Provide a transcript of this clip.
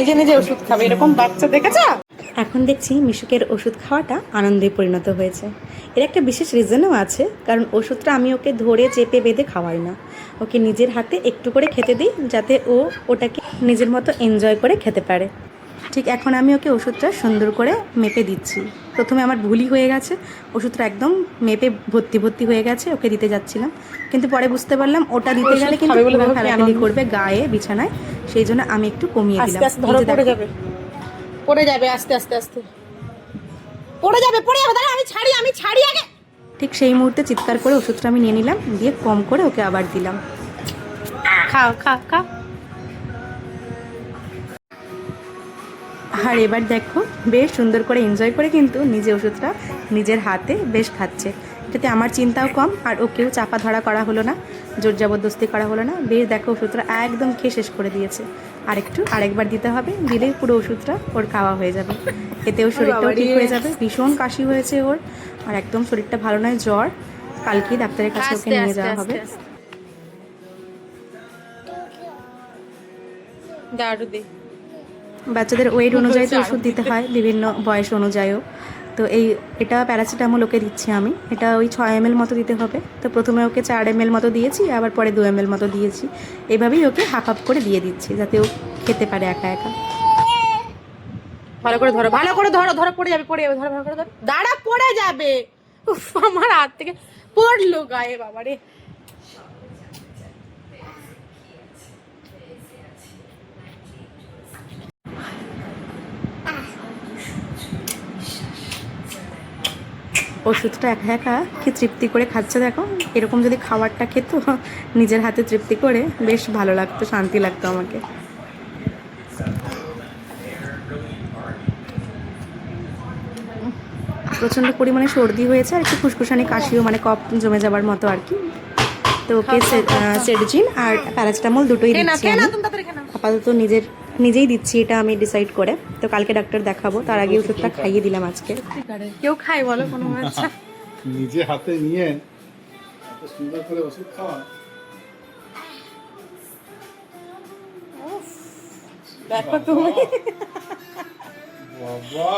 নিজে নিজে ওষুধ খাবে, এরকম বাচ্চা দেখেছো? এখন দেখছি মিশুকের ওষুধ খাওয়াটা আনন্দে পরিণত হয়েছে। এর একটা বিশেষ রিজনও আছে, কারণ ওষুধটা আমি ওকে ধরে চেপে বেঁধে খাওয়াই না, ওকে নিজের হাতে একটু করে খেতে দিই, যাতে ও ওটাকে নিজের মতো এনজয় করে খেতে পারে। ঠিক এখন আমি ওকে ওষুধটা সুন্দর করে মেপে দিচ্ছি। প্রথমে আমার ভুলই হয়ে গেছে, ওষুধটা একদম মেপে ভর্তি ভর্তি হয়ে গেছে, ওকে দিতে যাচ্ছিলাম, কিন্তু পরে বুঝতে পারলাম ওটা দিতে গেলে কিন্তু পুরো ফেলাফেলি করবে গায়ে বিছানায়, সেই জন্য আমি একটু কমিয়ে দিলাম। আস্তে ধরো, পড়ে যাবে, পড়ে যাবে, আস্তে আস্তে আস্তে পড়ে যাবে, পড়ে যাবে। দাঁড়া, আমি ছাড়ি আগে। ঠিক সেই মুহূর্তে চিৎকার করে ওষুধটা আমি নিয়ে নিলাম, দিয়ে কম করে ওকে আবার দিলাম। খাও খাও খাও। আর এবার দেখো বেশ সুন্দর করে এনজয় করে কিন্তু নিজে ওষুধটা নিজের হাতে বেশ খাচ্ছে। এটাতে আমার চিন্তাও কম, আর ওকেও চাপা ধরা করা হলো না, জোর জবরদস্তি করা হলো না। বেশ দেখো ওষুধটা একদম খেয়ে শেষ করে দিয়েছে। আরেকবার দিতে হবে, দিলেই পুরো ওষুধটা ওর খাওয়া হয়ে যাবে। এতেও শরীরটাও ঠিক হয়ে যাবে। ভীষণ কাশি হয়েছে ওর, আর একদম শরীরটা ভালো নয়, জ্বর। কালকেই ডাক্তারের কাছে ওকে নিয়ে যাওয়া হবে। বাচ্চাদের ওয়েট অনুযায়ী তো ওষুধ দিতে হয়, বিভিন্ন বয়স অনুযায়ীও। তো এটা প্যারাসিটামল ওকে দিচ্ছি আমি, এটা ওই 6 ml মতো দিতে হবে। তো প্রথমে ওকে 4 ml মতো দিয়েছি, আবার পরে 2 ml মতো দিয়েছি। এভাবেই ওকে হাফ হাফ করে দিয়ে দিচ্ছি, যাতে ও খেতে পারে একা একা। ভালো করে ধরো, ভালো করে ধরো, ধরো পড়ে যাবে, পড়ে যাবে, ধরো ভালো করে ধরো। দাঁড়া, পড়ে যাবে। উফ, আমার হাত থেকে পড়লো গায়ে, বাবা রে। ওষুধটা একা একা কি তৃপ্তি করে খাচ্ছে দেখো। এরকম যদি খাবারটা খেত নিজের হাতে তৃপ্তি করে, বেশ ভালো লাগতো, শান্তি লাগতো আমাকে। প্রচণ্ড পরিমাণে সর্দি হয়েছে, আর একটু ফুসফুসানি কাশিও, মানে কফ জমে যাবার মতো আর কি। তো ওকে সেডজিন আর প্যারাসিটামল দুটোই দিচ্ছি আমি। আপাতত নিজেই দিচ্ছি, এটা আমি ডিসাইড করে। তো কালকে ডাক্তার দেখাবো, তার আগে ওষুধটা খাইয়ে দিলাম আজকে। কেউ খায় বলো কোনো বাচ্চা? নিজে হাতে নিয়ে এত সুন্দর করে ওষুধ খাওয়া। দেখো তুমি, বাবা